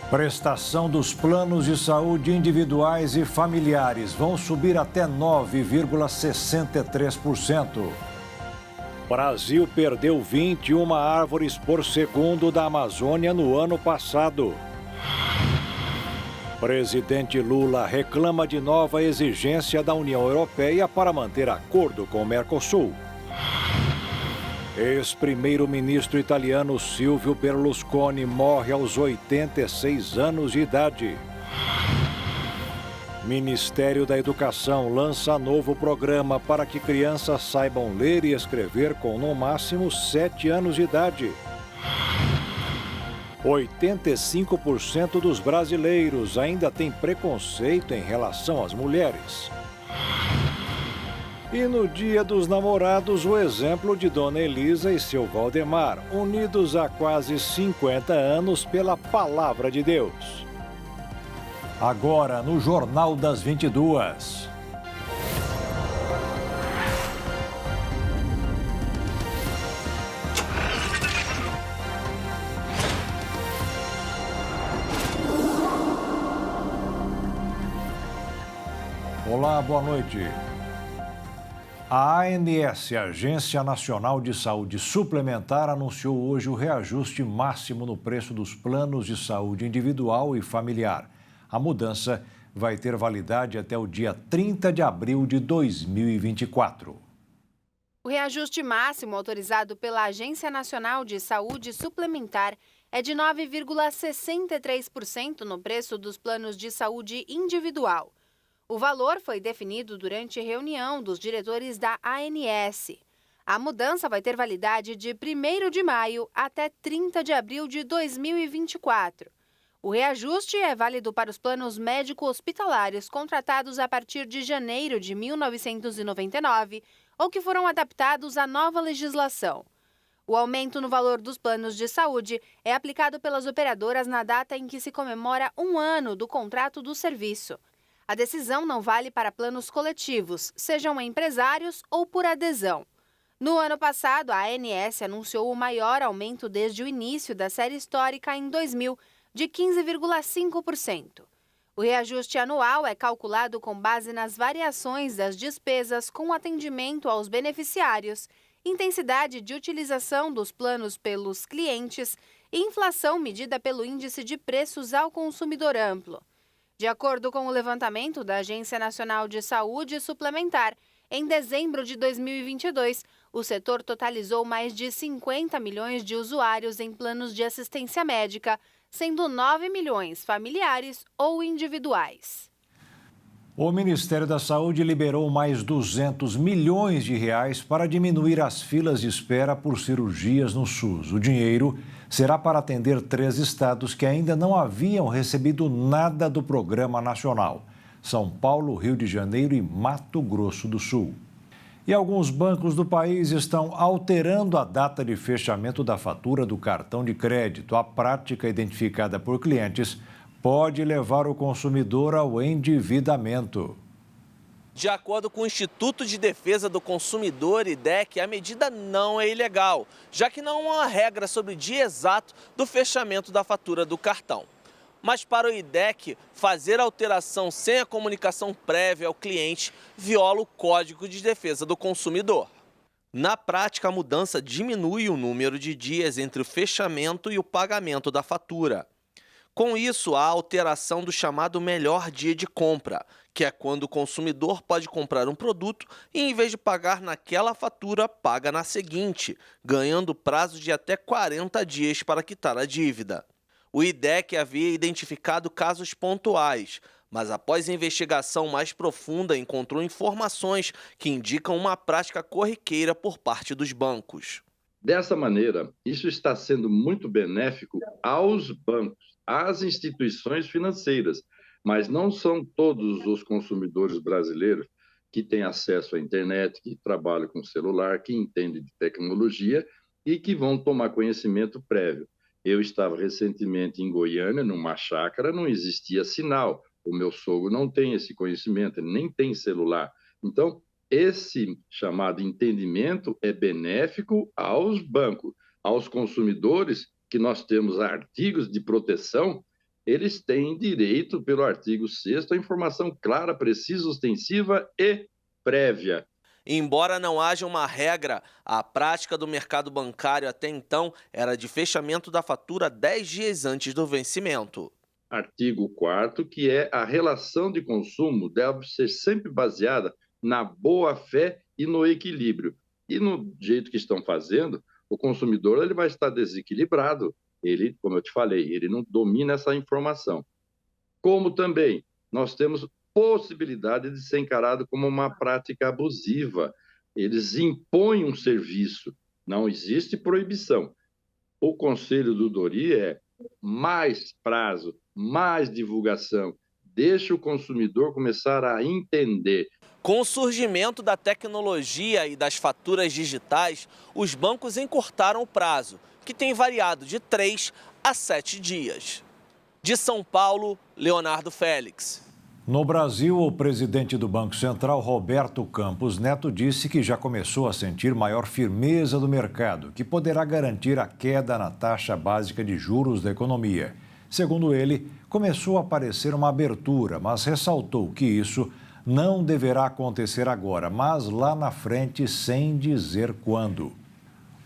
Prestação dos planos de saúde individuais e familiares vão subir até 9,63%. Brasil perdeu 21 árvores por segundo da Amazônia no ano passado. Presidente Lula reclama de nova exigência da União Europeia para manter acordo com o Mercosul. Ex-primeiro-ministro italiano Silvio Berlusconi morre aos 86 anos de idade. Ministério da Educação lança novo programa para que crianças saibam ler e escrever com no máximo 7 anos de idade. 85% dos brasileiros ainda têm preconceito em relação às mulheres. E no Dia dos Namorados, o exemplo de Dona Elisa e seu Valdemar, unidos há quase 50 anos pela Palavra de Deus. Agora, no Jornal das 22. Olá, boa noite. A ANS, Agência Nacional de Saúde Suplementar, anunciou hoje o reajuste máximo no preço dos planos de saúde individual e familiar. A mudança vai ter validade até o dia 30 de abril de 2024. O reajuste máximo autorizado pela Agência Nacional de Saúde Suplementar é de 9,63% no preço dos planos de saúde individual. O valor foi definido durante reunião dos diretores da ANS. A mudança vai ter validade de 1º de maio até 30 de abril de 2024. O reajuste é válido para os planos médico-hospitalares contratados a partir de janeiro de 1999 ou que foram adaptados à nova legislação. O aumento no valor dos planos de saúde é aplicado pelas operadoras na data em que se comemora 1 ano do contrato do serviço. A decisão não vale para planos coletivos, sejam empresários ou por adesão. No ano passado, a ANS anunciou o maior aumento desde o início da série histórica em 2000, de 15,5%. O reajuste anual é calculado com base nas variações das despesas com atendimento aos beneficiários, intensidade de utilização dos planos pelos clientes e inflação medida pelo Índice de Preços ao Consumidor Amplo. De acordo com o levantamento da Agência Nacional de Saúde Suplementar, em dezembro de 2022, o setor totalizou mais de 50 milhões de usuários em planos de assistência médica, sendo 9 milhões familiares ou individuais. O Ministério da Saúde liberou mais 200 milhões de reais para diminuir as filas de espera por cirurgias no SUS. O dinheiro será para atender 3 estados que ainda não haviam recebido nada do Programa Nacional: São Paulo, Rio de Janeiro e Mato Grosso do Sul. E alguns bancos do país estão alterando a data de fechamento da fatura do cartão de crédito. A prática identificada por clientes pode levar o consumidor ao endividamento. De acordo com o Instituto de Defesa do Consumidor, IDEC, a medida não é ilegal, já que não há uma regra sobre o dia exato do fechamento da fatura do cartão. Mas para o IDEC, fazer alteração sem a comunicação prévia ao cliente viola o Código de Defesa do Consumidor. Na prática, a mudança diminui o número de dias entre o fechamento e o pagamento da fatura. Com isso, há a alteração do chamado melhor dia de compra, que é quando o consumidor pode comprar um produto e, em vez de pagar naquela fatura, paga na seguinte, ganhando prazo de até 40 dias para quitar a dívida. O IDEC havia identificado casos pontuais, mas após a investigação mais profunda encontrou informações que indicam uma prática corriqueira por parte dos bancos. Dessa maneira, isso está sendo muito benéfico aos bancos, às instituições financeiras, mas não são todos os consumidores brasileiros que têm acesso à internet, que trabalham com celular, que entendem de tecnologia e que vão tomar conhecimento prévio. Eu estava recentemente em Goiânia, numa chácara, não existia sinal. O meu sogro não tem esse conhecimento, ele nem tem celular. Então, esse chamado entendimento é benéfico aos bancos, aos consumidores, que nós temos artigos de proteção eles têm direito, pelo artigo 6º, à informação clara, precisa, ostensiva e prévia. Embora não haja uma regra, a prática do mercado bancário até então era de fechamento da fatura 10 dias antes do vencimento. Artigo 4º, que é a relação de consumo deve ser sempre baseada na boa-fé e no equilíbrio. E no jeito que estão fazendo, o consumidor ele vai estar desequilibrado. Ele, como eu te falei, ele não domina essa informação. Como também nós temos possibilidade de ser encarado como uma prática abusiva. Eles impõem um serviço, não existe proibição. O conselho do Dori é mais prazo, mais divulgação, deixa o consumidor começar a entender. Com o surgimento da tecnologia e das faturas digitais, os bancos encurtaram o prazo, que tem variado de 3 a 7 dias. De São Paulo, Leonardo Félix. No Brasil, o presidente do Banco Central, Roberto Campos Neto, disse que já começou a sentir maior firmeza do mercado, que poderá garantir a queda na taxa básica de juros da economia. Segundo ele, começou a aparecer uma abertura, mas ressaltou que isso não deverá acontecer agora, mas lá na frente, sem dizer quando.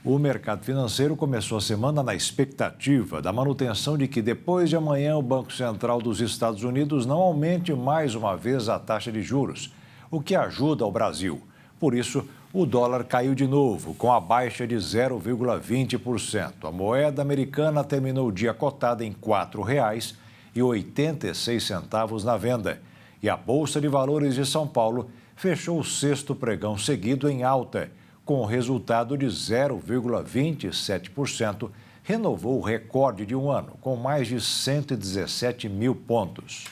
O mercado financeiro começou a semana na expectativa da manutenção de que depois de amanhã o Banco Central dos Estados Unidos não aumente mais uma vez a taxa de juros, o que ajuda o Brasil. Por isso, o dólar caiu de novo, com a baixa de 0,20%. A moeda americana terminou o dia cotada em R$ 4,86 na venda. E a Bolsa de Valores de São Paulo fechou o sexto pregão seguido em alta, com o resultado de 0,27%, renovou o recorde de um ano, com mais de 117 mil pontos.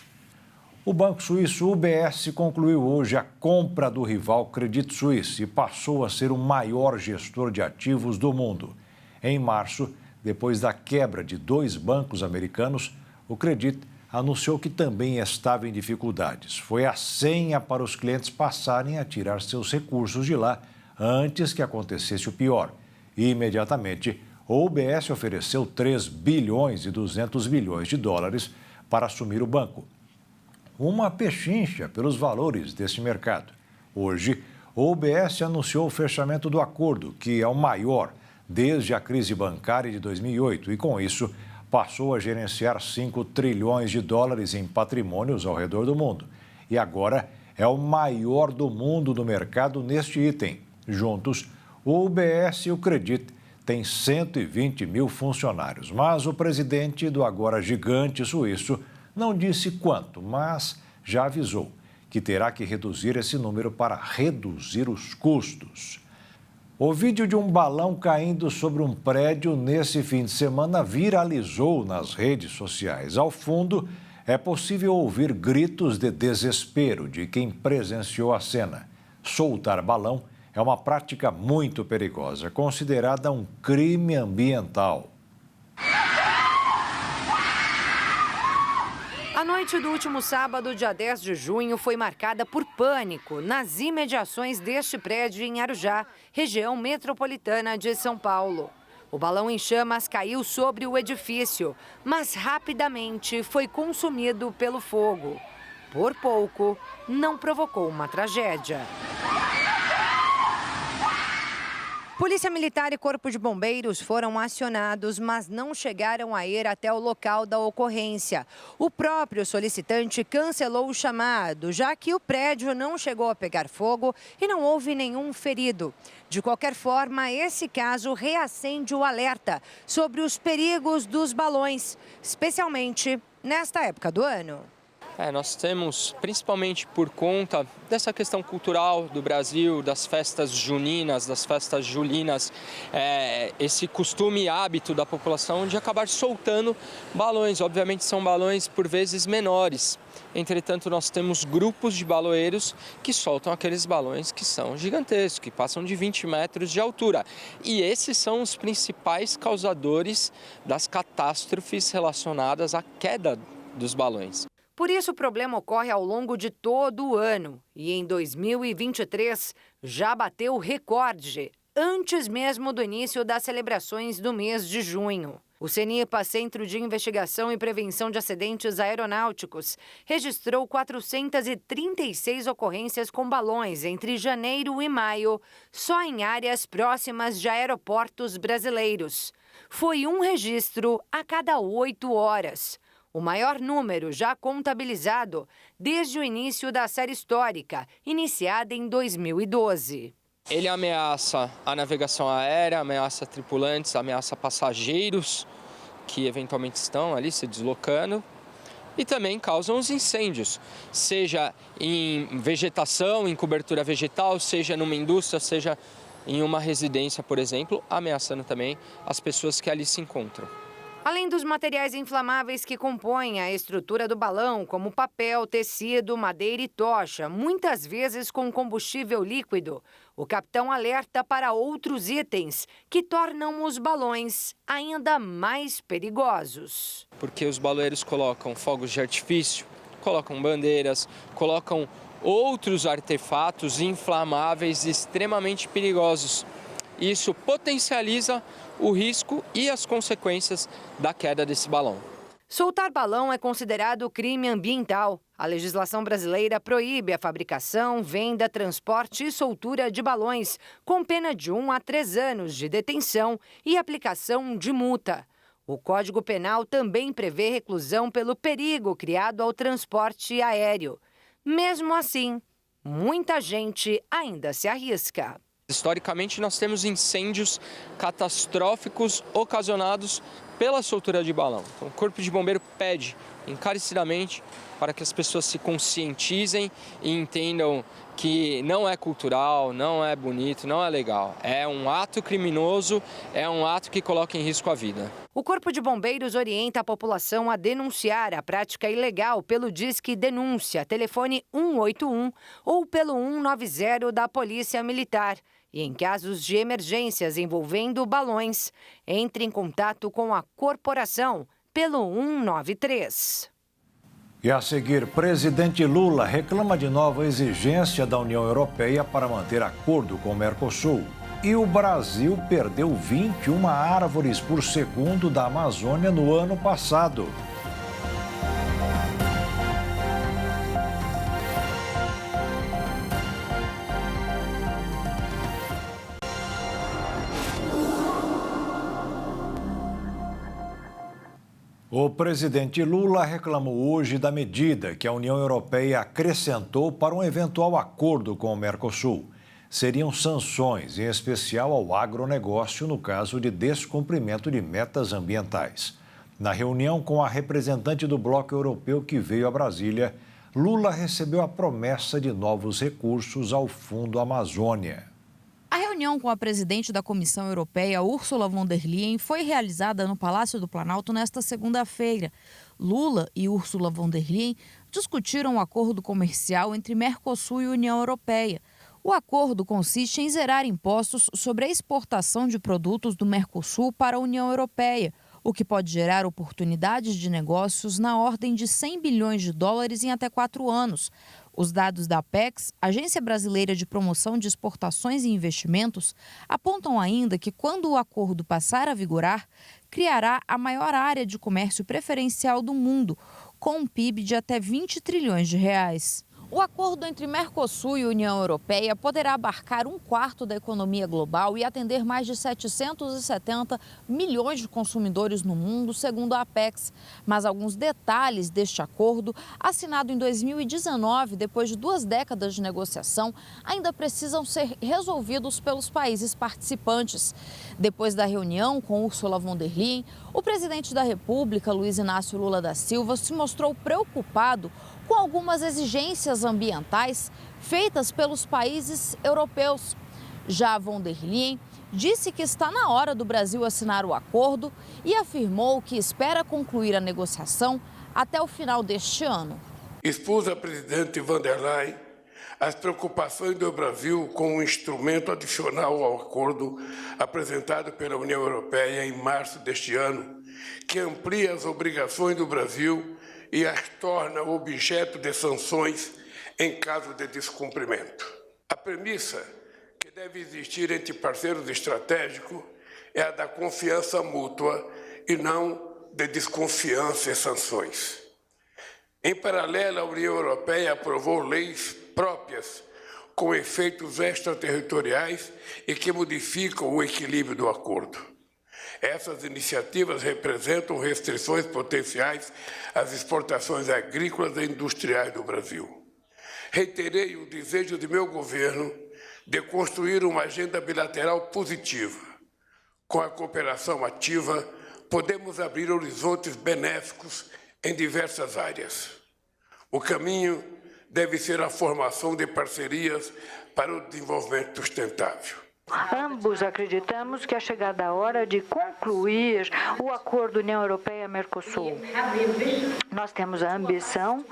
O banco suíço UBS concluiu hoje a compra do rival Credit Suisse e passou a ser o maior gestor de ativos do mundo. Em março, depois da quebra de 2 bancos americanos, o Credit anunciou que também estava em dificuldades. Foi a senha para os clientes passarem a tirar seus recursos de lá antes que acontecesse o pior. E, imediatamente, o UBS ofereceu 3 bilhões e 200 milhões de dólares para assumir o banco. Uma pechincha pelos valores desse mercado. Hoje, o UBS anunciou o fechamento do acordo, que é o maior desde a crise bancária de 2008, e com isso passou a gerenciar 5 trilhões de dólares em patrimônios ao redor do mundo. E agora é o maior do mundo no mercado neste item. Juntos, o UBS e o Credit têm 120 mil funcionários, mas o presidente do agora gigante suíço não disse quanto, mas já avisou que terá que reduzir esse número para reduzir os custos. O vídeo de um balão caindo sobre um prédio nesse fim de semana viralizou nas redes sociais. Ao fundo, é possível ouvir gritos de desespero de quem presenciou a cena. Soltar balão é uma prática muito perigosa, considerada um crime ambiental. A noite do último sábado, dia 10 de junho, foi marcada por pânico nas imediações deste prédio em Arujá, região metropolitana de São Paulo. O balão em chamas caiu sobre o edifício, mas rapidamente foi consumido pelo fogo. Por pouco, não provocou uma tragédia. Polícia Militar e Corpo de Bombeiros foram acionados, mas não chegaram a ir até o local da ocorrência. O próprio solicitante cancelou o chamado, já que o prédio não chegou a pegar fogo e não houve nenhum ferido. De qualquer forma, esse caso reacende o alerta sobre os perigos dos balões, especialmente nesta época do ano. Nós temos, principalmente por conta dessa questão cultural do Brasil, das festas juninas, das festas julinas, esse costume e hábito da população de acabar soltando balões. Obviamente são balões por vezes menores. Entretanto, nós temos grupos de baloeiros que soltam aqueles balões que são gigantescos, que passam de 20 metros de altura. E esses são os principais causadores das catástrofes relacionadas à queda dos balões. Por isso, o problema ocorre ao longo de todo o ano. E em 2023, já bateu o recorde, antes mesmo do início das celebrações do mês de junho. O CENIPA, Centro de Investigação e Prevenção de Acidentes Aeronáuticos, registrou 436 ocorrências com balões entre janeiro e maio, só em áreas próximas de aeroportos brasileiros. Foi um registro a cada 8 horas. O maior número já contabilizado desde o início da série histórica, iniciada em 2012. Ele ameaça a navegação aérea, ameaça tripulantes, ameaça passageiros que eventualmente estão ali se deslocando e também causam os incêndios, seja em vegetação, em cobertura vegetal, seja numa indústria, seja em uma residência, por exemplo, ameaçando também as pessoas que ali se encontram. Além dos materiais inflamáveis que compõem a estrutura do balão, como papel, tecido, madeira e tocha, muitas vezes com combustível líquido, o capitão alerta para outros itens que tornam os balões ainda mais perigosos. Porque os baloeiros colocam fogos de artifício, colocam bandeiras, colocam outros artefatos inflamáveis extremamente perigosos. Isso potencializa o risco e as consequências da queda desse balão. Soltar balão é considerado crime ambiental. A legislação brasileira proíbe a fabricação, venda, transporte e soltura de balões, com pena de 1 a 3 anos de detenção e aplicação de multa. O Código Penal também prevê reclusão pelo perigo criado ao transporte aéreo. Mesmo assim, muita gente ainda se arrisca. Historicamente, nós temos incêndios catastróficos ocasionados pela soltura de balão. Então, o Corpo de Bombeiro pede encarecidamente para que as pessoas se conscientizem e entendam que não é cultural, não é bonito, não é legal. É um ato criminoso, é um ato que coloca em risco a vida. O Corpo de Bombeiros orienta a população a denunciar a prática ilegal pelo Disque Denúncia, telefone 181 ou pelo 190 da Polícia Militar. E em casos de emergências envolvendo balões, entre em contato com a corporação pelo 193. E a seguir, presidente Lula reclama de nova exigência da União Europeia para manter acordo com o Mercosul. E o Brasil perdeu 21 árvores por segundo da Amazônia no ano passado. O presidente Lula reclamou hoje da medida que a União Europeia acrescentou para um eventual acordo com o Mercosul. Seriam sanções, em especial ao agronegócio, no caso de descumprimento de metas ambientais. Na reunião com a representante do Bloco Europeu que veio a Brasília, Lula recebeu a promessa de novos recursos ao Fundo Amazônia. A reunião com a presidente da Comissão Europeia, Ursula von der Leyen, foi realizada no Palácio do Planalto nesta segunda-feira. Lula e Ursula von der Leyen discutiram o acordo comercial entre Mercosul e União Europeia. O acordo consiste em zerar impostos sobre a exportação de produtos do Mercosul para a União Europeia, o que pode gerar oportunidades de negócios na ordem de 100 bilhões de dólares em até 4 anos. Os dados da Apex, Agência Brasileira de Promoção de Exportações e Investimentos, apontam ainda que, quando o acordo passar a vigorar, criará a maior área de comércio preferencial do mundo, com um PIB de até 20 trilhões de reais. O acordo entre Mercosul e União Europeia poderá abarcar 1/4 da economia global e atender mais de 770 milhões de consumidores no mundo, segundo a Apex. Mas alguns detalhes deste acordo, assinado em 2019, depois de 2 décadas de negociação, ainda precisam ser resolvidos pelos países participantes. Depois da reunião com Ursula von der Leyen, o presidente da República, Luiz Inácio Lula da Silva, se mostrou preocupado com algumas exigências ambientais feitas pelos países europeus. Já von der Leyen disse que está na hora do Brasil assinar o acordo e afirmou que espera concluir a negociação até o final deste ano. Expus à presidente von der Leyen as preocupações do Brasil com um instrumento adicional ao acordo apresentado pela União Europeia em março deste ano, que amplia as obrigações do Brasil e as torna objeto de sanções em caso de descumprimento. A premissa que deve existir entre parceiros estratégicos é a da confiança mútua e não de desconfiança e sanções. Em paralelo, a União Europeia aprovou leis próprias com efeitos extraterritoriais e que modificam o equilíbrio do acordo. Essas iniciativas representam restrições potenciais às exportações agrícolas e industriais do Brasil. Reiterei o desejo de meu governo de construir uma agenda bilateral positiva. Com a cooperação ativa, podemos abrir horizontes benéficos em diversas áreas. O caminho deve ser a formação de parcerias para o desenvolvimento sustentável. Ambos acreditamos que é chegada a hora de concluir o acordo União Europeia-Mercosul. Nós temos a ambição,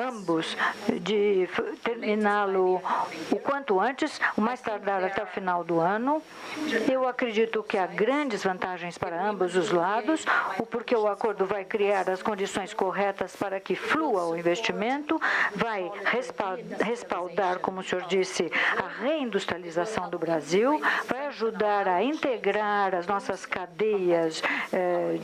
ambos, de terminá-lo o quanto antes, o mais tardar até o final do ano. Eu acredito que há grandes vantagens para ambos os lados, porque o acordo vai criar as condições corretas para que flua o investimento, vai respaldar, como o senhor disse, a reindustrialização do Brasil, vai ajudar a integrar as nossas cadeias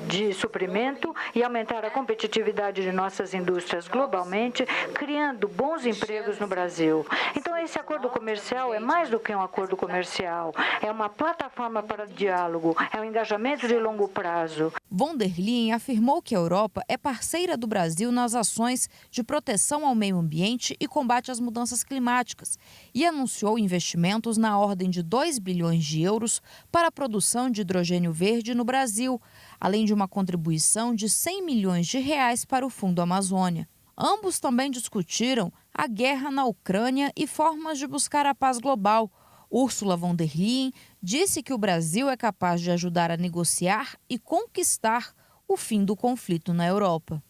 de suprimento e aumentar a competitividade de nossas indústrias globalmente, criando bons empregos no Brasil. Então, esse acordo comercial é mais do que um acordo comercial, é uma plataforma para diálogo, é um engajamento de longo prazo. Von der Leyen afirmou que a Europa é parceira do Brasil nas ações de proteção ao meio ambiente e combate às mudanças climáticas e anunciou investimentos na ordem de 2 bilhões de euros para a produção de hidrogênio verde no Brasil, além de uma contribuição de 100 milhões de reais para o Fundo Amazônia. Ambos também discutiram a guerra na Ucrânia e formas de buscar a paz global. Ursula von der Leyen disse que o Brasil é capaz de ajudar a negociar e conquistar o fim do conflito na Europa.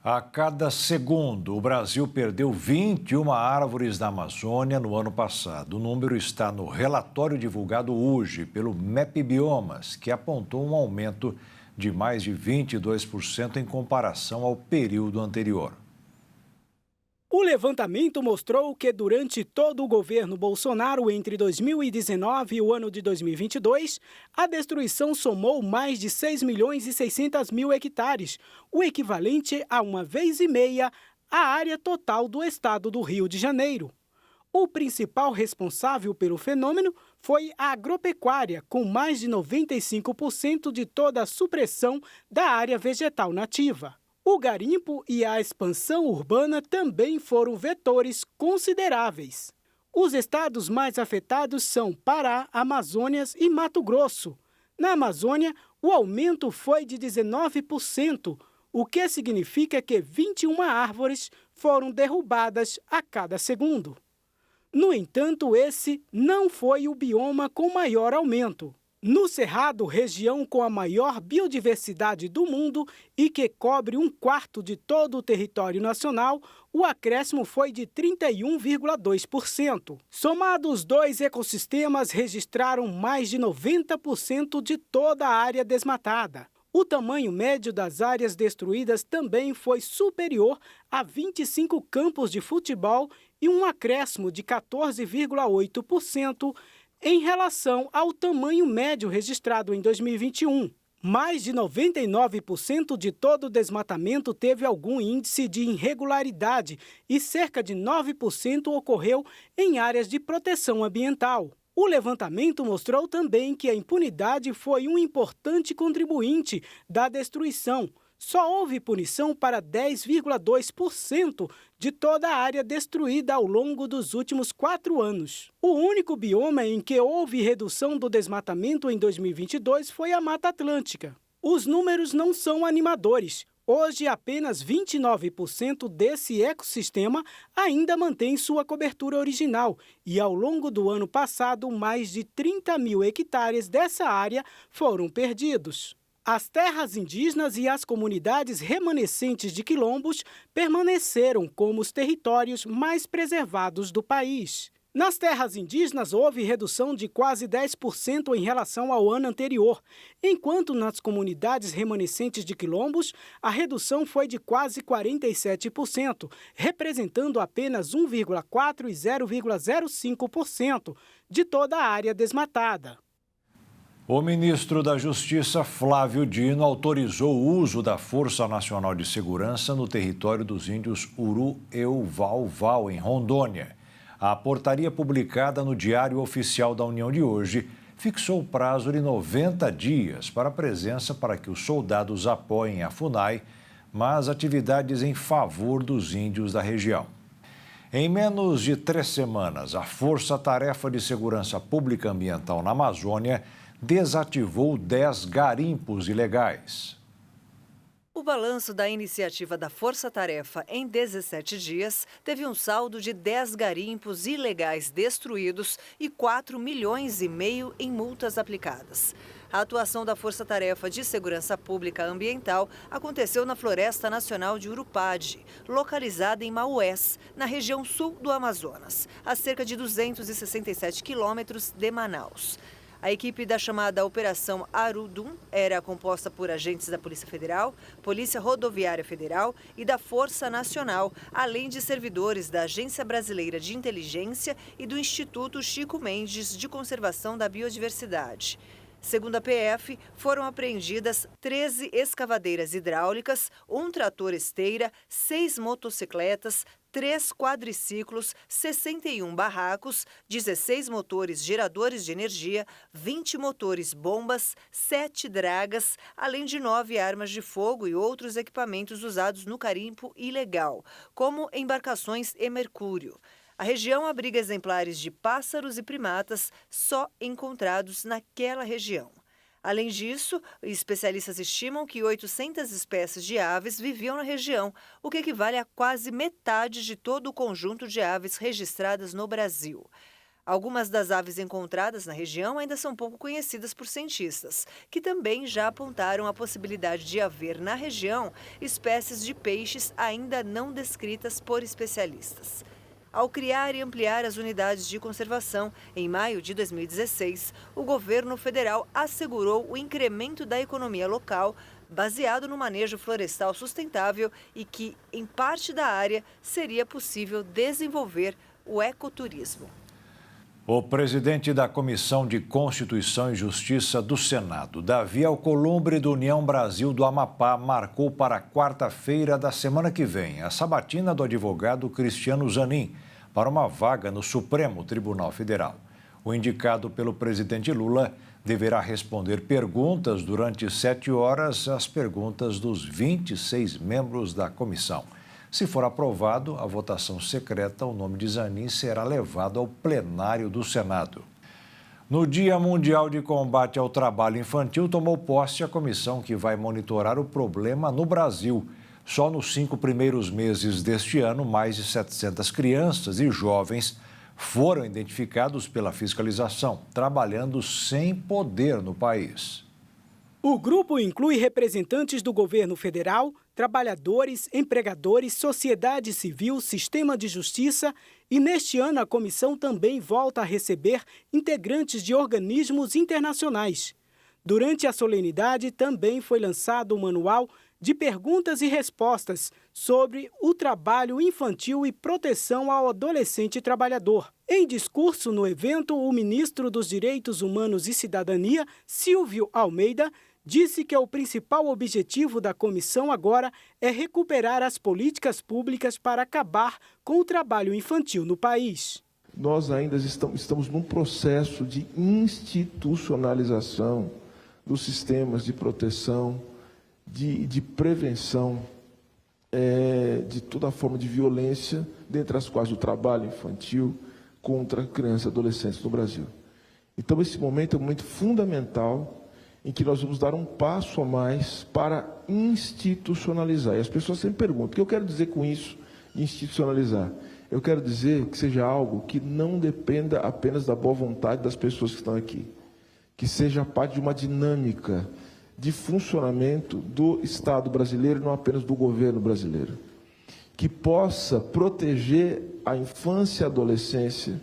A cada segundo, o Brasil perdeu 21 árvores da Amazônia no ano passado. O número está no relatório divulgado hoje pelo MEP Biomas, que apontou um aumento de mais de 22% em comparação ao período anterior. O levantamento mostrou que durante todo o governo Bolsonaro, entre 2019 e o ano de 2022, a destruição somou mais de 6 milhões e 600 mil hectares, o equivalente a 1,5 vezes a área total do estado do Rio de Janeiro. O principal responsável pelo fenômeno foi a agropecuária, com mais de 95% de toda a supressão da área vegetal nativa. O garimpo e a expansão urbana também foram vetores consideráveis. Os estados mais afetados são Pará, Amazonas e Mato Grosso. Na Amazônia, o aumento foi de 19%, o que significa que 21 árvores foram derrubadas a cada segundo. No entanto, esse não foi o bioma com maior aumento. No Cerrado, região com a maior biodiversidade do mundo e que cobre 1/4 de todo o território nacional, o acréscimo foi de 31,2%. Somados, os dois ecossistemas registraram mais de 90% de toda a área desmatada. O tamanho médio das áreas destruídas também foi superior a 25 campos de futebol e um acréscimo de 14,8%, em relação ao tamanho médio registrado em 2021. Mais de 99% de todo o desmatamento teve algum índice de irregularidade e cerca de 9% ocorreu em áreas de proteção ambiental. O levantamento mostrou também que a impunidade foi um importante contribuinte da destruição. Só houve punição para 10,2% de toda a área destruída ao longo dos últimos 4 anos. O único bioma em que houve redução do desmatamento em 2022 foi a Mata Atlântica. Os números não são animadores. Hoje, apenas 29% desse ecossistema ainda mantém sua cobertura original e, ao longo do ano passado, mais de 30 mil hectares dessa área foram perdidos. As terras indígenas e as comunidades remanescentes de quilombos permaneceram como os territórios mais preservados do país. Nas terras indígenas, houve redução de quase 10% em relação ao ano anterior, enquanto nas comunidades remanescentes de quilombos, a redução foi de quase 47%, representando apenas 1,4% e 0,05% de toda a área desmatada. O ministro da Justiça, Flávio Dino, autorizou o uso da Força Nacional de Segurança no território dos índios Uru-Eu-Val-Val, em Rondônia. A portaria publicada no Diário Oficial da União de hoje fixou o prazo de 90 dias para a presença para que os soldados apoiem a FUNAI, mas atividades em favor dos índios da região. Em menos de 3 semanas, a Força Tarefa de Segurança Pública Ambiental na Amazônia desativou 10 garimpos ilegais. O balanço da iniciativa da Força Tarefa em 17 dias teve um saldo de 10 garimpos ilegais destruídos e 4,5 milhões em multas aplicadas. A atuação da Força Tarefa de Segurança Pública Ambiental aconteceu na Floresta Nacional de Urupade, localizada em Maués, na região sul do Amazonas, a cerca de 267 quilômetros de Manaus. A equipe da chamada Operação Arudum era composta por agentes da Polícia Federal, Polícia Rodoviária Federal e da Força Nacional, além de servidores da Agência Brasileira de Inteligência e do Instituto Chico Mendes de Conservação da Biodiversidade. Segundo a PF, foram apreendidas 13 escavadeiras hidráulicas, 1 trator esteira, 6 motocicletas, 3 quadriciclos, 61 barracos, 16 motores geradores de energia, 20 motores bombas, 7 dragas, além de 9 armas de fogo e outros equipamentos usados no garimpo ilegal, como embarcações e mercúrio. A região abriga exemplares de pássaros e primatas só encontrados naquela região. Além disso, especialistas estimam que 800 espécies de aves viviam na região, o que equivale a quase metade de todo o conjunto de aves registradas no Brasil. Algumas das aves encontradas na região ainda são pouco conhecidas por cientistas, que também já apontaram a possibilidade de haver na região espécies de peixes ainda não descritas por especialistas. Ao criar e ampliar as unidades de conservação, em maio de 2016, o governo federal assegurou o incremento da economia local, baseado no manejo florestal sustentável e que, em parte da área, seria possível desenvolver o ecoturismo. O presidente da Comissão de Constituição e Justiça do Senado, Davi Alcolumbre, do União Brasil do Amapá, marcou para quarta-feira da semana que vem a sabatina do advogado Cristiano Zanin para uma vaga no Supremo Tribunal Federal. O indicado pelo presidente Lula deverá responder perguntas durante 7 horas, as perguntas dos 26 membros da comissão. Se for aprovado a votação secreta, o nome de Zanin será levado ao plenário do Senado. No Dia Mundial de Combate ao Trabalho Infantil, tomou posse a comissão que vai monitorar o problema no Brasil. Só nos 5 primeiros meses deste ano, mais de 700 crianças e jovens foram identificados pela fiscalização, trabalhando sem poder no país. O grupo inclui representantes do governo federal, trabalhadores, empregadores, sociedade civil, sistema de justiça e, neste ano, a comissão também volta a receber integrantes de organismos internacionais. Durante a solenidade, também foi lançado o manual de perguntas e respostas sobre o trabalho infantil e proteção ao adolescente trabalhador. Em discurso no evento, o ministro dos Direitos Humanos e Cidadania, Silvio Almeida, disse que o principal objetivo da comissão agora é recuperar as políticas públicas para acabar com o trabalho infantil no país. Nós ainda estamos num processo de institucionalização dos sistemas de proteção, de prevenção de toda forma de violência, dentre as quais o trabalho infantil contra crianças e adolescentes no Brasil. Então, esse momento é um momento fundamental em que nós vamos dar um passo a mais para institucionalizar. E as pessoas sempre perguntam, o que eu quero dizer com isso, institucionalizar? Eu quero dizer que seja algo que não dependa apenas da boa vontade das pessoas que estão aqui, que seja parte de uma dinâmica de funcionamento do Estado brasileiro, não apenas do governo brasileiro, que possa proteger a infância e a adolescência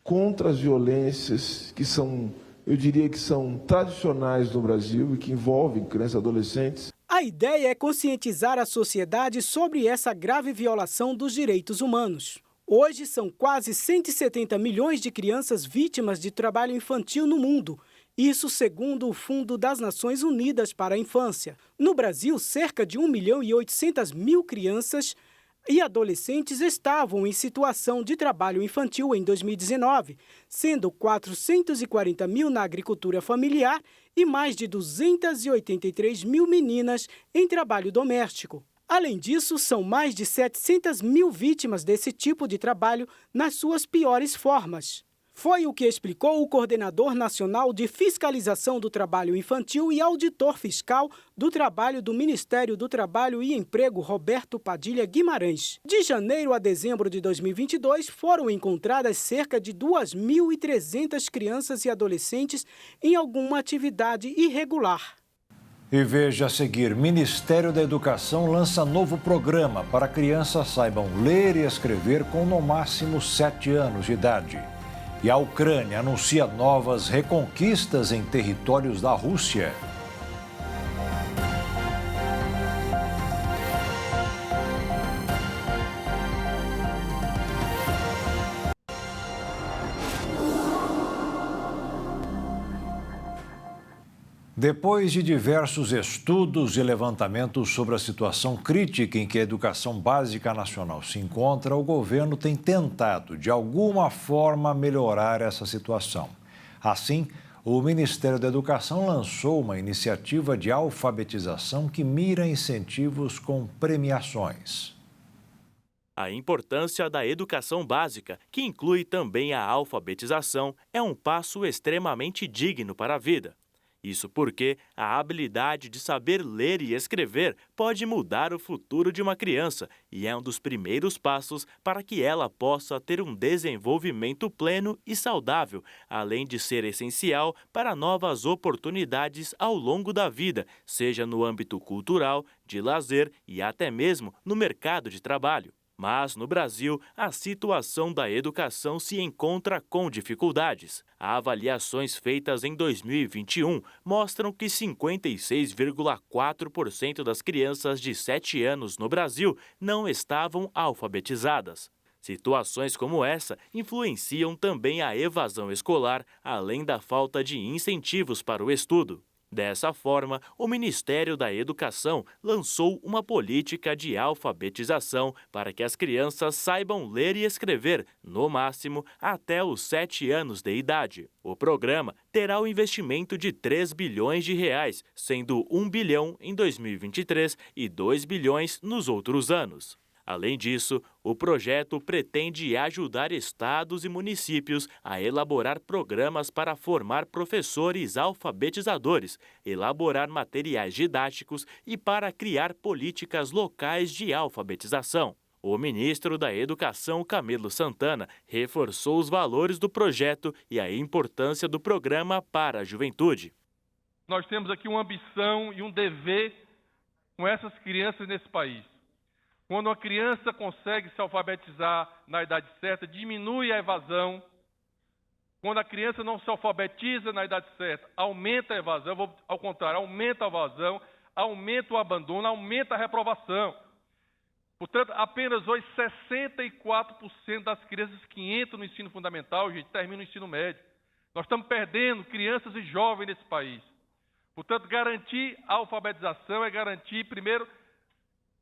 contra as violências que são, eu diria que são tradicionais no Brasil e que envolvem crianças e adolescentes. A ideia é conscientizar a sociedade sobre essa grave violação dos direitos humanos. Hoje são quase 170 milhões de crianças vítimas de trabalho infantil no mundo Isso segundo o Fundo das Nações Unidas para a Infância. No Brasil, cerca de 1.800.000 crianças e adolescentes estavam em situação de trabalho infantil em 2019, sendo 440.000 na agricultura familiar e mais de 283.000 meninas em trabalho doméstico. Além disso, são mais de 700.000 vítimas desse tipo de trabalho nas suas piores formas. Foi o que explicou o coordenador nacional de fiscalização do trabalho infantil e auditor fiscal do trabalho do Ministério do Trabalho e Emprego, Roberto Padilha Guimarães. De janeiro a dezembro de 2022, foram encontradas cerca de 2.300 crianças e adolescentes em alguma atividade irregular. E veja a seguir, Ministério da Educação lança novo programa para crianças saibam ler e escrever com no máximo 7 anos de idade. E a Ucrânia anuncia novas reconquistas em territórios da Rússia. Depois de diversos estudos e levantamentos sobre a situação crítica em que a educação básica nacional se encontra, o governo tem tentado, de alguma forma, melhorar essa situação. Assim, o Ministério da Educação lançou uma iniciativa de alfabetização que mira incentivos com premiações. A importância da educação básica, que inclui também a alfabetização, é um passo extremamente digno para a vida. Isso porque a habilidade de saber ler e escrever pode mudar o futuro de uma criança e é um dos primeiros passos para que ela possa ter um desenvolvimento pleno e saudável, além de ser essencial para novas oportunidades ao longo da vida, seja no âmbito cultural, de lazer e até mesmo no mercado de trabalho. Mas, no Brasil, a situação da educação se encontra com dificuldades. Avaliações feitas em 2021 mostram que 56,4% das crianças de 7 anos no Brasil não estavam alfabetizadas. Situações como essa influenciam também a evasão escolar, além da falta de incentivos para o estudo. Dessa forma, o Ministério da Educação lançou uma política de alfabetização para que as crianças saibam ler e escrever, no máximo, até os 7 anos de idade. O programa terá o investimento de R$ 3 bilhões, sendo 1 bilhão em 2023 e 2 bilhões nos outros anos. Além disso, o projeto pretende ajudar estados e municípios a elaborar programas para formar professores alfabetizadores, elaborar materiais didáticos e para criar políticas locais de alfabetização. O ministro da Educação, Camilo Santana, reforçou os valores do projeto e a importância do programa para a juventude. Nós temos aqui uma ambição e um dever com essas crianças nesse país. Quando uma criança consegue se alfabetizar na idade certa, diminui a evasão. Quando a criança não se alfabetiza na idade certa, aumenta a evasão, ao contrário, aumenta a evasão, aumenta o abandono, aumenta a reprovação. Portanto, apenas hoje 64% das crianças que entram no ensino fundamental, gente, terminam o ensino médio. Nós estamos perdendo crianças e jovens nesse país. Portanto, garantir a alfabetização é garantir, primeiro,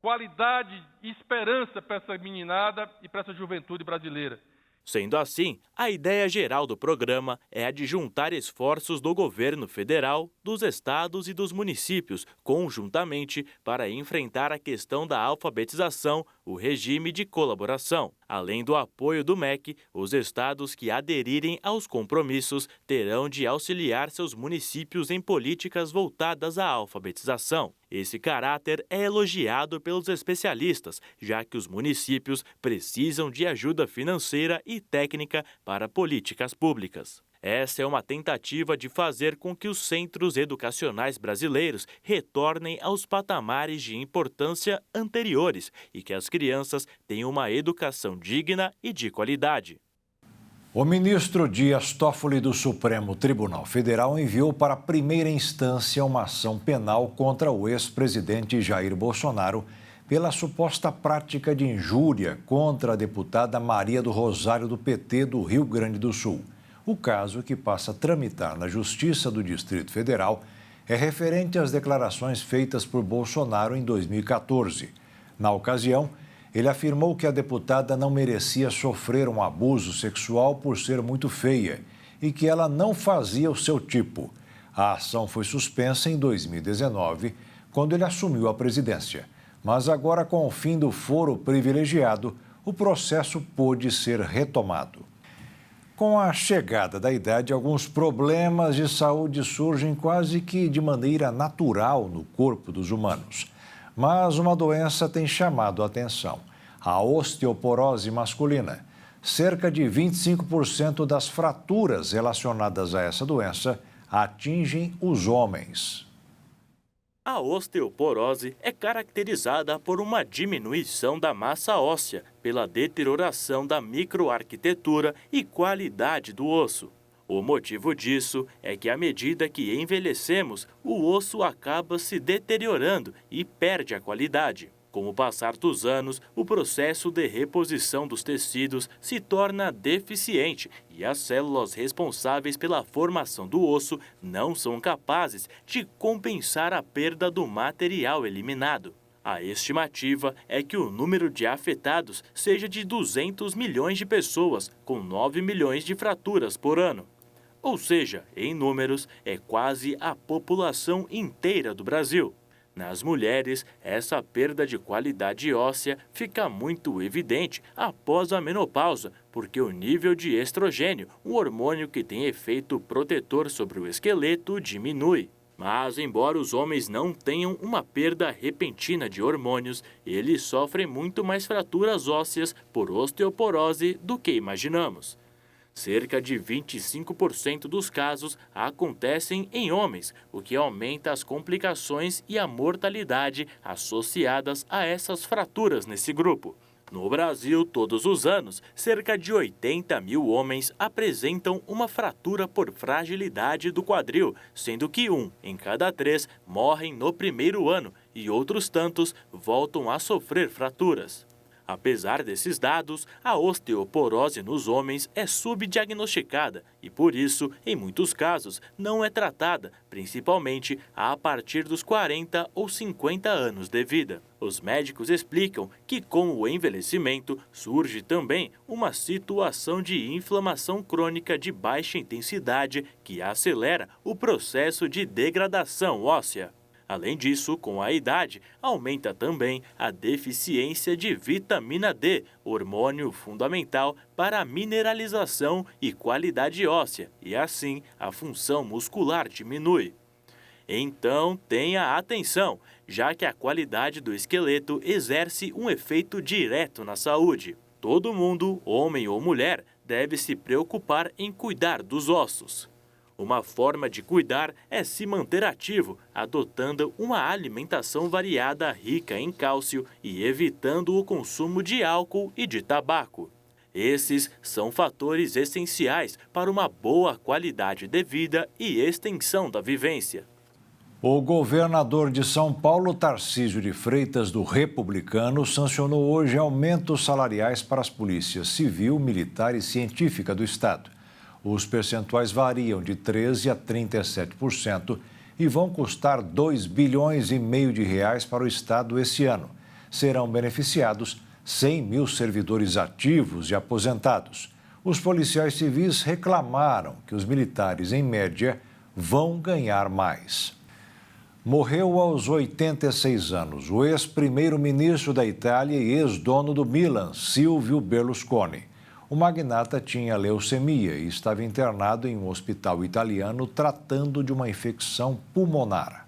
qualidade e esperança para essa meninada e para essa juventude brasileira. Sendo assim, a ideia geral do programa é a de juntar esforços do governo federal, dos estados e dos municípios, conjuntamente, para enfrentar a questão da alfabetização, o regime de colaboração. Além do apoio do MEC, os estados que aderirem aos compromissos terão de auxiliar seus municípios em políticas voltadas à alfabetização. Esse caráter é elogiado pelos especialistas, já que os municípios precisam de ajuda financeira e técnica para políticas públicas. Essa é uma tentativa de fazer com que os centros educacionais brasileiros retornem aos patamares de importância anteriores e que as crianças tenham uma educação digna e de qualidade. O ministro Dias Toffoli do Supremo Tribunal Federal enviou para a primeira instância uma ação penal contra o ex-presidente Jair Bolsonaro pela suposta prática de injúria contra a deputada Maria do Rosário do PT do Rio Grande do Sul. O caso, que passa a tramitar na Justiça do Distrito Federal, é referente às declarações feitas por Bolsonaro em 2014. Na ocasião, ele afirmou que a deputada não merecia sofrer um abuso sexual por ser muito feia e que ela não fazia o seu tipo. A ação foi suspensa em 2019, quando ele assumiu a presidência. Mas agora, com o fim do foro privilegiado, o processo pôde ser retomado. Com a chegada da idade, alguns problemas de saúde surgem quase que de maneira natural no corpo dos humanos. Mas uma doença tem chamado a atenção: a osteoporose masculina. Cerca de 25% das fraturas relacionadas a essa doença atingem os homens. A osteoporose é caracterizada por uma diminuição da massa óssea, pela deterioração da microarquitetura e qualidade do osso. O motivo disso é que, à medida que envelhecemos, o osso acaba se deteriorando e perde a qualidade. Com o passar dos anos, o processo de reposição dos tecidos se torna deficiente e as células responsáveis pela formação do osso não são capazes de compensar a perda do material eliminado. A estimativa é que o número de afetados seja de 200 milhões de pessoas, com 9 milhões de fraturas por ano. Ou seja, em números, é quase a população inteira do Brasil. Nas mulheres, essa perda de qualidade óssea fica muito evidente após a menopausa, porque o nível de estrogênio, um hormônio que tem efeito protetor sobre o esqueleto, diminui. Mas, embora os homens não tenham uma perda repentina de hormônios, eles sofrem muito mais fraturas ósseas por osteoporose do que imaginamos. Cerca de 25% dos casos acontecem em homens, o que aumenta as complicações e a mortalidade associadas a essas fraturas nesse grupo. No Brasil, todos os anos, cerca de 80 mil homens apresentam uma fratura por fragilidade do quadril, sendo que 1 em cada 3 morrem no primeiro ano e outros tantos voltam a sofrer fraturas. Apesar desses dados, a osteoporose nos homens é subdiagnosticada e, por isso, em muitos casos, não é tratada, principalmente a partir dos 40 ou 50 anos de vida. Os médicos explicam que, com o envelhecimento, surge também uma situação de inflamação crônica de baixa intensidade que acelera o processo de degradação óssea. Além disso, com a idade, aumenta também a deficiência de vitamina D, hormônio fundamental para a mineralização e qualidade óssea, e assim a função muscular diminui. Então, tenha atenção, já que a qualidade do esqueleto exerce um efeito direto na saúde. Todo mundo, homem ou mulher, deve se preocupar em cuidar dos ossos. Uma forma de cuidar é se manter ativo, adotando uma alimentação variada rica em cálcio e evitando o consumo de álcool e de tabaco. Esses são fatores essenciais para uma boa qualidade de vida e extensão da vivência. O governador de São Paulo, Tarcísio de Freitas, do Republicano, sancionou hoje aumentos salariais para as polícias civil, militar e científica do Estado. Os percentuais variam de 13% a 37% e vão custar 2,5 bilhões de reais para o Estado esse ano. Serão beneficiados 100 mil servidores ativos e aposentados. Os policiais civis reclamaram que os militares, em média, vão ganhar mais. Morreu aos 86 anos o ex-primeiro-ministro da Itália e ex-dono do Milan, Silvio Berlusconi. O magnata tinha leucemia e estava internado em um hospital italiano tratando de uma infecção pulmonar.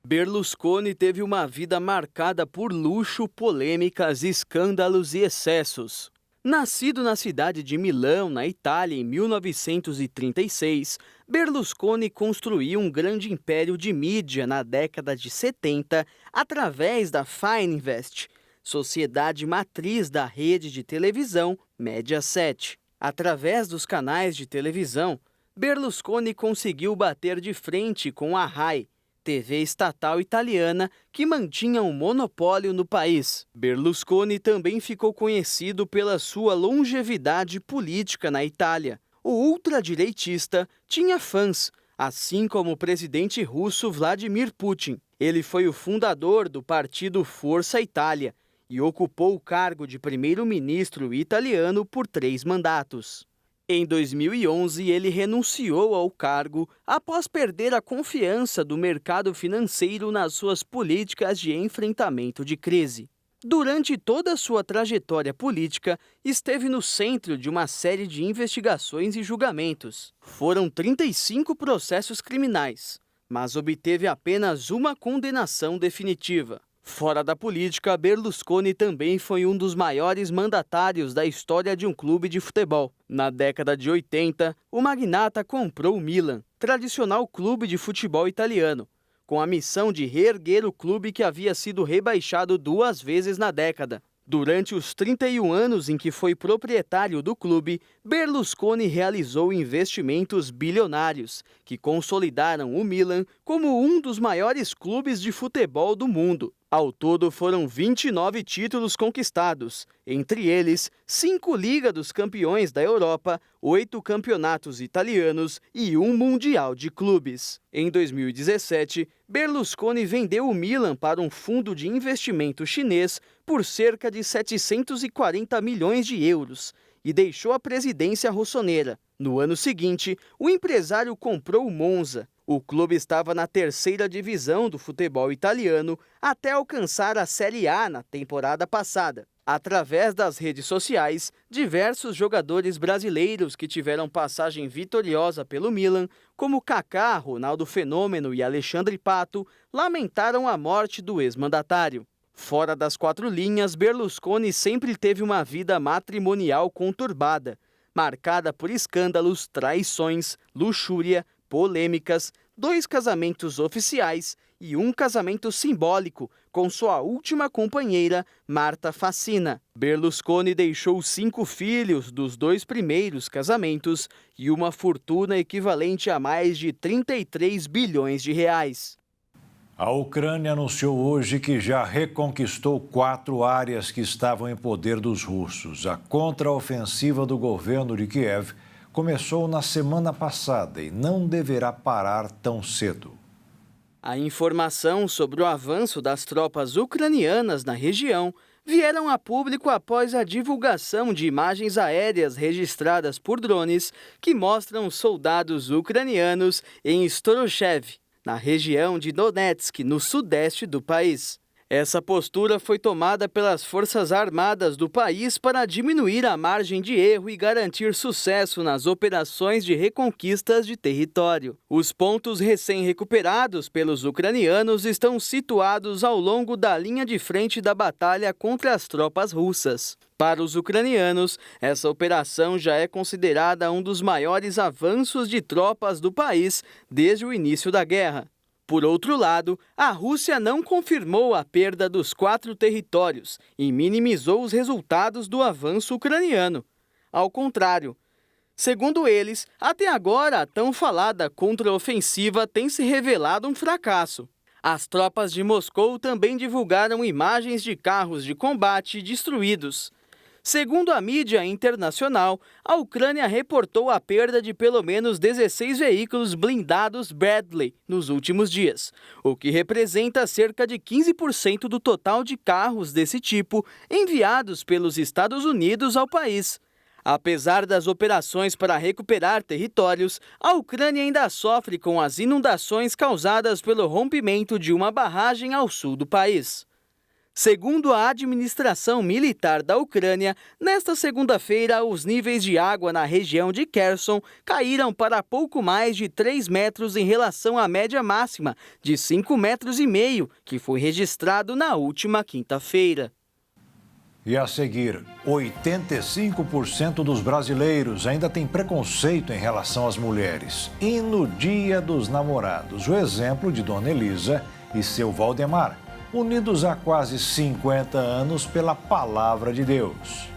Berlusconi teve uma vida marcada por luxo, polêmicas, escândalos e excessos. Nascido na cidade de Milão, na Itália, em 1936, Berlusconi construiu um grande império de mídia na década de 70 através da Fininvest, sociedade matriz da rede de televisão Mediaset. Através dos canais de televisão, Berlusconi conseguiu bater de frente com a RAI, TV estatal italiana que mantinha um monopólio no país. Berlusconi também ficou conhecido pela sua longevidade política na Itália, o ultradireitista tinha fãs, assim como o presidente russo Vladimir Putin. Ele foi o fundador do partido Força Itália e ocupou o cargo de primeiro-ministro italiano por 3 mandatos. Em 2011, ele renunciou ao cargo após perder a confiança do mercado financeiro nas suas políticas de enfrentamento de crise. Durante toda a sua trajetória política, esteve no centro de uma série de investigações e julgamentos. Foram 35 processos criminais, mas obteve apenas uma condenação definitiva. Fora da política, Berlusconi também foi um dos maiores mandatários da história de um clube de futebol. Na década de 80, o magnata comprou o Milan, tradicional clube de futebol italiano, com a missão de reerguer o clube que havia sido rebaixado 2 vezes na década. Durante os 31 anos em que foi proprietário do clube, Berlusconi realizou investimentos bilionários, que consolidaram o Milan como um dos maiores clubes de futebol do mundo. Ao todo, foram 29 títulos conquistados, entre eles 5 Liga dos Campeões da Europa, 8 campeonatos italianos e 1 Mundial de Clubes. Em 2017, Berlusconi vendeu o Milan para um fundo de investimento chinês por cerca de 740 milhões de euros e deixou a presidência rossonera. No ano seguinte, o empresário comprou o Monza. O clube estava na 3ª divisão do futebol italiano até alcançar a Série A na temporada passada. Através das redes sociais, diversos jogadores brasileiros que tiveram passagem vitoriosa pelo Milan, como Kaká, Ronaldo Fenômeno e Alexandre Pato, lamentaram a morte do ex-mandatário. Fora das 4 linhas, Berlusconi sempre teve uma vida matrimonial conturbada, marcada por escândalos, traições, luxúria, polêmicas, 2 casamentos oficiais e 1 casamento simbólico com sua última companheira, Marta Facina. Berlusconi deixou 5 filhos dos 2 primeiros casamentos e uma fortuna equivalente a mais de 33 bilhões de reais. A Ucrânia anunciou hoje que já reconquistou 4 áreas que estavam em poder dos russos. A contraofensiva do governo de Kiev começou na semana passada e não deverá parar tão cedo. A informação sobre o avanço das tropas ucranianas na região vieram a público após a divulgação de imagens aéreas registradas por drones que mostram soldados ucranianos em Storoshev, na região de Donetsk, no sudeste do país. Essa postura foi tomada pelas Forças Armadas do país para diminuir a margem de erro e garantir sucesso nas operações de reconquistas de território. Os pontos recém-recuperados pelos ucranianos estão situados ao longo da linha de frente da batalha contra as tropas russas. Para os ucranianos, essa operação já é considerada um dos maiores avanços de tropas do país desde o início da guerra. Por outro lado, a Rússia não confirmou a perda dos 4 territórios e minimizou os resultados do avanço ucraniano. Ao contrário, segundo eles, até agora a tão falada contraofensiva tem se revelado um fracasso. As tropas de Moscou também divulgaram imagens de carros de combate destruídos. Segundo a mídia internacional, a Ucrânia reportou a perda de pelo menos 16 veículos blindados Bradley nos últimos dias, o que representa cerca de 15% do total de carros desse tipo enviados pelos Estados Unidos ao país. Apesar das operações para recuperar territórios, a Ucrânia ainda sofre com as inundações causadas pelo rompimento de uma barragem ao sul do país. Segundo a administração militar da Ucrânia, nesta segunda-feira, os níveis de água na região de Kherson caíram para pouco mais de 3 metros em relação à média máxima de 5,5 metros, que foi registrado na última quinta-feira. E a seguir, 85% dos brasileiros ainda têm preconceito em relação às mulheres. E no Dia dos Namorados, o exemplo de Dona Elisa e seu Valdemar, unidos há quase 50 anos pela Palavra de Deus.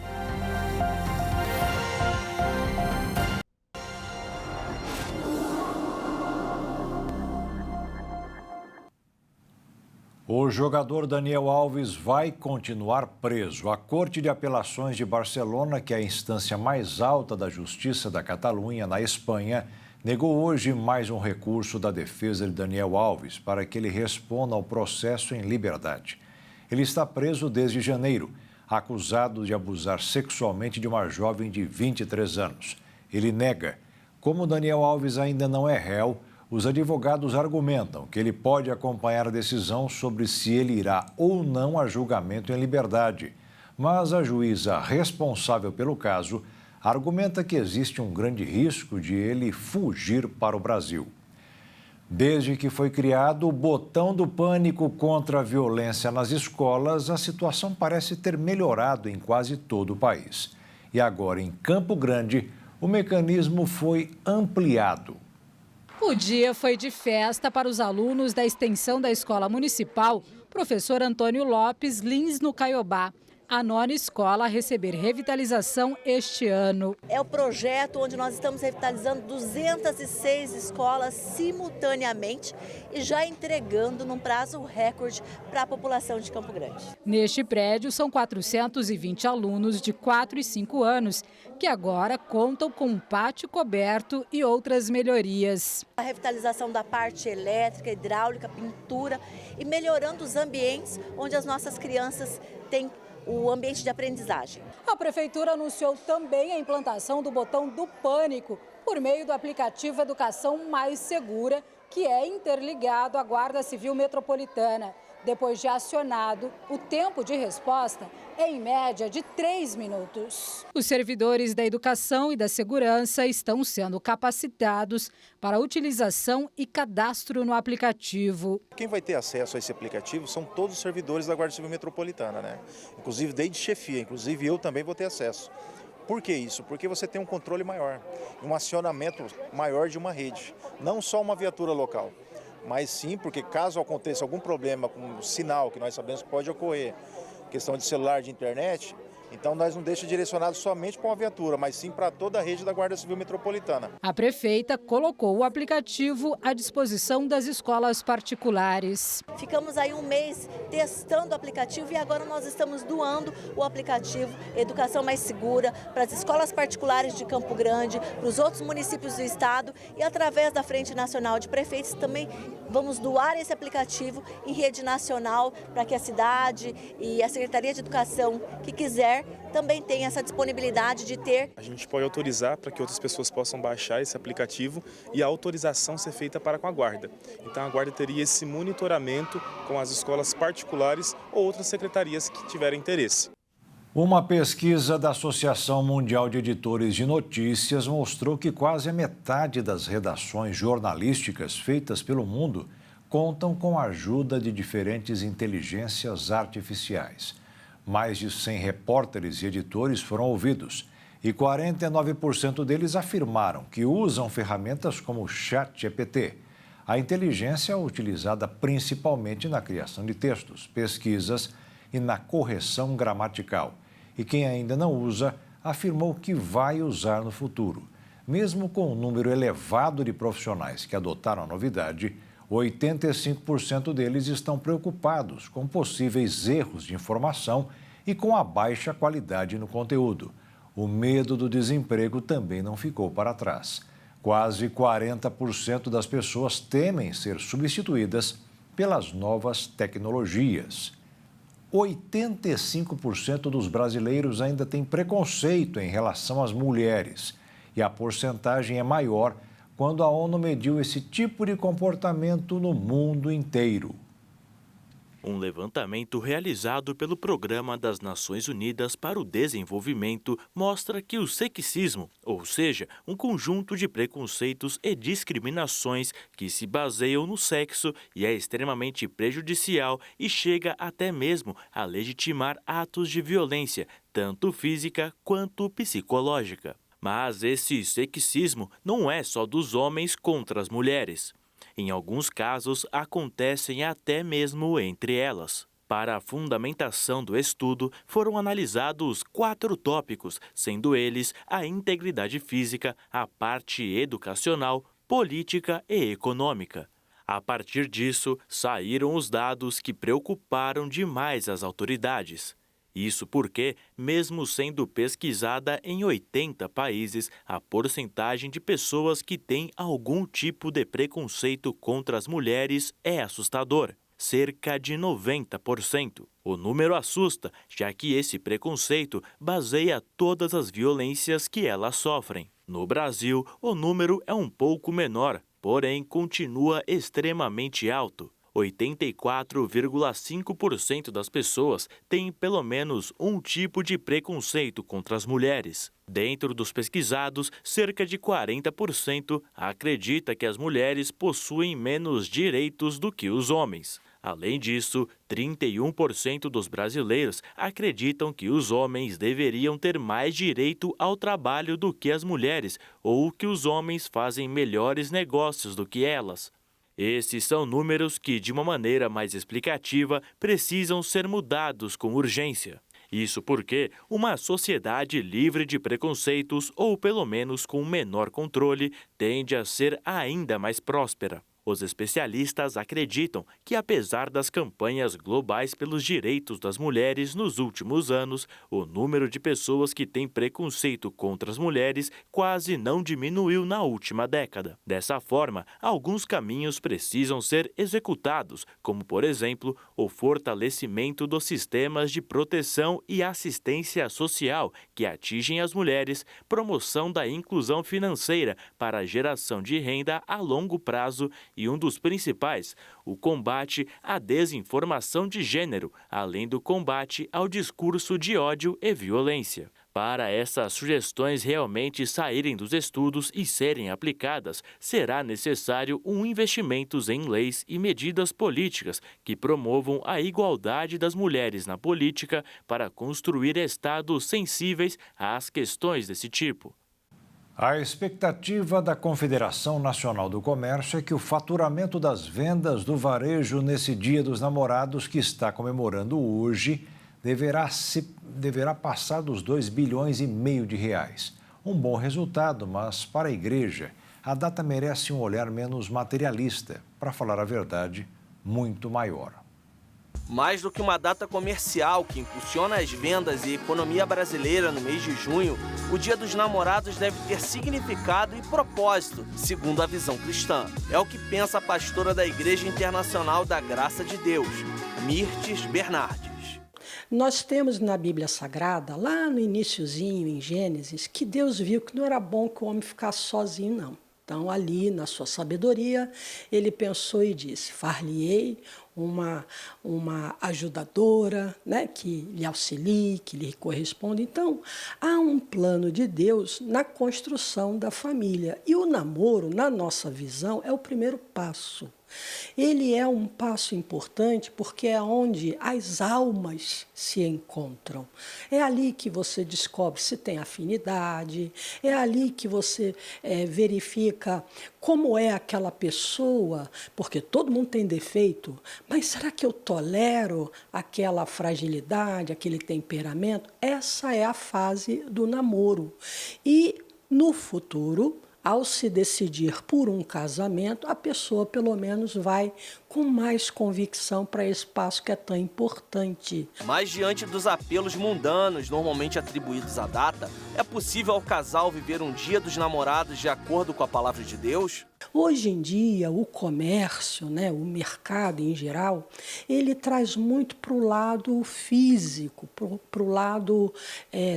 O jogador Daniel Alves vai continuar preso. A Corte de Apelações de Barcelona, que é a instância mais alta da Justiça da Catalunha, na Espanha, negou hoje mais um recurso da defesa de Daniel Alves para que ele responda ao processo em liberdade. Ele está preso desde janeiro, acusado de abusar sexualmente de uma jovem de 23 anos. Ele nega. Como Daniel Alves ainda não é réu, os advogados argumentam que ele pode acompanhar a decisão sobre se ele irá ou não a julgamento em liberdade. Mas a juíza responsável pelo caso argumenta que existe um grande risco de ele fugir para o Brasil. Desde que foi criado o botão do pânico contra a violência nas escolas, a situação parece ter melhorado em quase todo o país. E agora, em Campo Grande, o mecanismo foi ampliado. O dia foi de festa para os alunos da extensão da Escola Municipal Professor Antônio Lopes Lins, no Caiobá. A nona escola a receber revitalização este ano. É o projeto onde nós estamos revitalizando 206 escolas simultaneamente e já entregando num prazo recorde para a população de Campo Grande. Neste prédio são 420 alunos de 4 e 5 anos, que agora contam com um pátio coberto e outras melhorias. A revitalização da parte elétrica, hidráulica, pintura e melhorando os ambientes onde as nossas crianças têm o ambiente de aprendizagem. A Prefeitura anunciou também a implantação do botão do pânico por meio do aplicativo Educação Mais Segura, que é interligado à Guarda Civil Metropolitana. Depois de acionado, o tempo de resposta é em média de 3 minutos. Os servidores da educação e da segurança estão sendo capacitados para a utilização e cadastro no aplicativo. Quem vai ter acesso a esse aplicativo são todos os servidores da Guarda Civil Metropolitana, né? Inclusive desde chefia, inclusive eu também vou ter acesso. Por que isso? Porque você tem um controle maior, um acionamento maior de uma rede, não só uma viatura local. Mas sim, porque caso aconteça algum problema com o sinal, que nós sabemos que pode ocorrer, questão de celular, de internet, então nós não deixamos direcionado somente para uma viatura, mas sim para toda a rede da Guarda Civil Metropolitana. A prefeita colocou o aplicativo à disposição das escolas particulares. Ficamos aí um mês testando o aplicativo e agora nós estamos doando o aplicativo Educação Mais Segura para as escolas particulares de Campo Grande, para os outros municípios do estado e através da Frente Nacional de Prefeitos também vamos doar esse aplicativo em rede nacional para que a cidade e a Secretaria de Educação que quiser também tem essa disponibilidade de ter. A gente pode autorizar para que outras pessoas possam baixar esse aplicativo e a autorização ser feita para com a Guarda. Então a Guarda teria esse monitoramento com as escolas particulares ou outras secretarias que tiverem interesse. Uma pesquisa da Associação Mundial de Editores de Notícias mostrou que quase a metade das redações jornalísticas feitas pelo mundo contam com a ajuda de diferentes inteligências artificiais. Mais de 100 repórteres e editores foram ouvidos e 49% deles afirmaram que usam ferramentas como o ChatGPT. A inteligência é utilizada principalmente na criação de textos, pesquisas e na correção gramatical. E quem ainda não usa, afirmou que vai usar no futuro. Mesmo com um número elevado de profissionais que adotaram a novidade, 85% deles estão preocupados com possíveis erros de informação e com a baixa qualidade no conteúdo. O medo do desemprego também não ficou para trás. Quase 40% das pessoas temem ser substituídas pelas novas tecnologias. 85% dos brasileiros ainda têm preconceito em relação às mulheres e a porcentagem é maior quando a ONU mediu esse tipo de comportamento no mundo inteiro. Um levantamento realizado pelo Programa das Nações Unidas para o Desenvolvimento mostra que o sexismo, ou seja, um conjunto de preconceitos e discriminações que se baseiam no sexo e é extremamente prejudicial e chega até mesmo a legitimar atos de violência, tanto física quanto psicológica. Mas esse sexismo não é só dos homens contra as mulheres. Em alguns casos, acontecem até mesmo entre elas. Para a fundamentação do estudo, foram analisados 4 tópicos, sendo eles a integridade física, a parte educacional, política e econômica. A partir disso, saíram os dados que preocuparam demais as autoridades. Isso porque, mesmo sendo pesquisada em 80 países, a porcentagem de pessoas que têm algum tipo de preconceito contra as mulheres é assustador, cerca de 90%. O número assusta, já que esse preconceito baseia todas as violências que elas sofrem. No Brasil, o número é um pouco menor, porém continua extremamente alto. 84,5% das pessoas têm pelo menos um tipo de preconceito contra as mulheres. Dentro dos pesquisados, cerca de 40% acredita que as mulheres possuem menos direitos do que os homens. Além disso, 31% dos brasileiros acreditam que os homens deveriam ter mais direito ao trabalho do que as mulheres ou que os homens fazem melhores negócios do que elas. Esses são números que, de uma maneira mais explicativa, precisam ser mudados com urgência. Isso porque uma sociedade livre de preconceitos, ou pelo menos com menor controle, tende a ser ainda mais próspera. Os especialistas acreditam que, apesar das campanhas globais pelos direitos das mulheres nos últimos anos, o número de pessoas que têm preconceito contra as mulheres quase não diminuiu na última década. Dessa forma, alguns caminhos precisam ser executados, como, por exemplo, o fortalecimento dos sistemas de proteção e assistência social que atingem as mulheres, promoção da inclusão financeira para a geração de renda a longo prazo e um dos principais, o combate à desinformação de gênero, além do combate ao discurso de ódio e violência. Para essas sugestões realmente saírem dos estudos e serem aplicadas, será necessário investimentos em leis e medidas políticas que promovam a igualdade das mulheres na política para construir estados sensíveis às questões desse tipo. A expectativa da Confederação Nacional do Comércio é que o faturamento das vendas do varejo nesse Dia dos Namorados, que está comemorando hoje, deverá passar dos 2,5 bilhões de reais. Um bom resultado, mas para a igreja, a data merece um olhar menos materialista, para falar a verdade, muito maior. Mais do que uma data comercial que impulsiona as vendas e a economia brasileira no mês de junho, o Dia dos Namorados deve ter significado e propósito, segundo a visão cristã. É o que pensa a pastora da Igreja Internacional da Graça de Deus, Mirtes Bernardes. Nós temos na Bíblia Sagrada, lá no iniciozinho, em Gênesis, que Deus viu que não era bom que o homem ficasse sozinho, não. Então, ali, na sua sabedoria, ele pensou e disse, far-lhe-ei uma ajudadora, né, que lhe auxilie, que lhe corresponda. Então, há um plano de Deus na construção da família. E o namoro, na nossa visão, é o primeiro passo. Ele é um passo importante porque é onde as almas se encontram. É ali que você descobre se tem afinidade, é ali que você verifica como é aquela pessoa, porque todo mundo tem defeito, mas será que eu tolero aquela fragilidade, aquele temperamento? Essa é a fase do namoro. E no futuro, ao se decidir por um casamento, a pessoa pelo menos vai com mais convicção para esse passo que é tão importante. Mas diante dos apelos mundanos normalmente atribuídos à data, é possível ao casal viver um Dia dos Namorados de acordo com a palavra de Deus? Hoje em dia, o comércio, né, o mercado em geral, ele traz muito para o lado físico, para o lado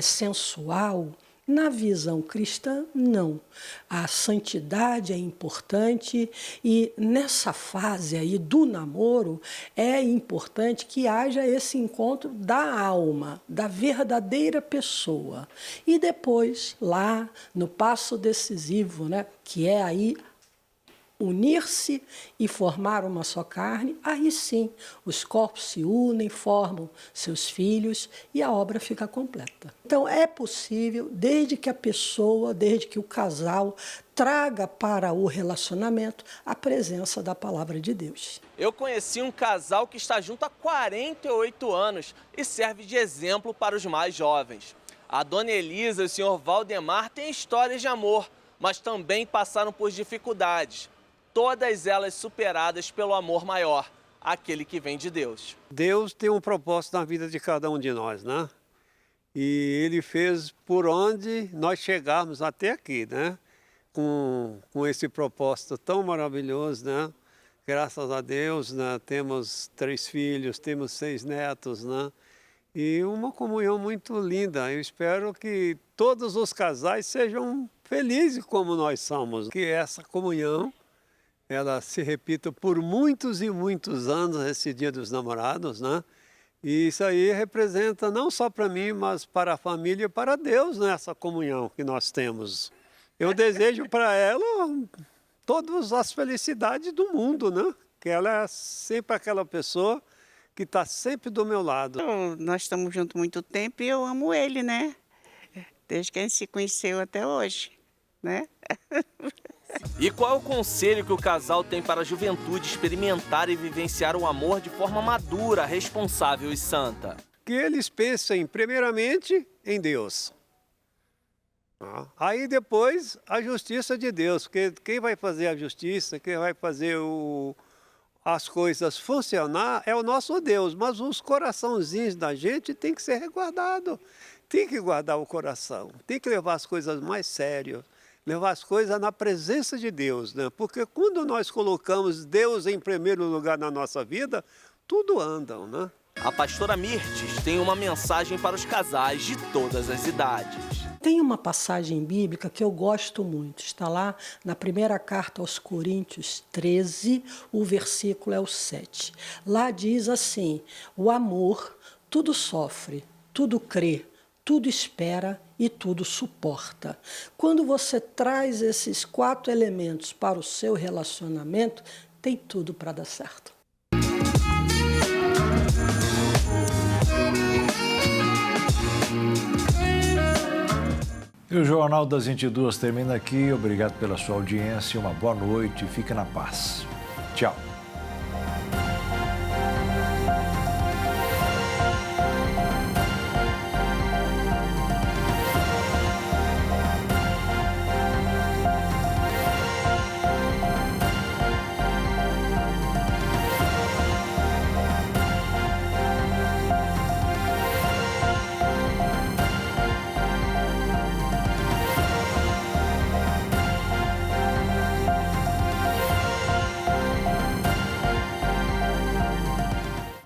sensual. Na visão cristã, não. A santidade é importante e nessa fase aí do namoro é importante que haja esse encontro da alma, da verdadeira pessoa. E depois, lá no passo decisivo, né, que é aí unir-se e formar uma só carne, aí sim os corpos se unem, formam seus filhos e a obra fica completa. Então é possível, desde que a pessoa, desde que o casal traga para o relacionamento a presença da palavra de Deus. Eu conheci um casal que está junto há 48 anos e serve de exemplo para os mais jovens. A dona Elisa e o senhor Valdemar têm histórias de amor, mas também passaram por dificuldades. todas elas superadas pelo amor maior, aquele que vem de Deus. Deus tem um propósito na vida de cada um de nós, né? E Ele fez por onde nós chegarmos até aqui, né? Com esse propósito tão maravilhoso, né? Graças a Deus, né? Temos 3 filhos, temos 6 netos, né? E uma comunhão muito linda. Eu espero que todos os casais sejam felizes como nós somos. Que essa comunhão, ela se repita por muitos e muitos anos, esse Dia dos Namorados, né? E isso aí representa não só para mim, mas para a família e para Deus, né? Essa comunhão que nós temos. Eu desejo para ela todas as felicidades do mundo, né? Que ela é sempre aquela pessoa que está sempre do meu lado. Nós estamos juntos há muito tempo e eu amo ele, né? Desde que a gente se conheceu até hoje, né? E qual é o conselho que o casal tem para a juventude experimentar e vivenciar o amor de forma madura, responsável e santa? Que eles pensem primeiramente em Deus. Aí depois a justiça de Deus, porque quem vai fazer a justiça, quem vai fazer as coisas funcionar é o nosso Deus, mas os coraçãozinhos da gente tem que ser resguardado, tem que guardar o coração, tem que levar as coisas mais sérias, levar as coisas na presença de Deus, né? Porque quando nós colocamos Deus em primeiro lugar na nossa vida, tudo anda, né? A pastora Mirtes tem uma mensagem para os casais de todas as idades. Tem uma passagem bíblica que eu gosto muito, está lá na primeira carta aos Coríntios 13, o versículo é o 7. Lá diz assim: o amor tudo sofre, tudo crê, tudo espera e tudo suporta. Quando você traz esses 4 elementos para o seu relacionamento, tem tudo para dar certo. E o Jornal das 22 termina aqui. Obrigado pela sua audiência, uma boa noite e fique na paz. Tchau.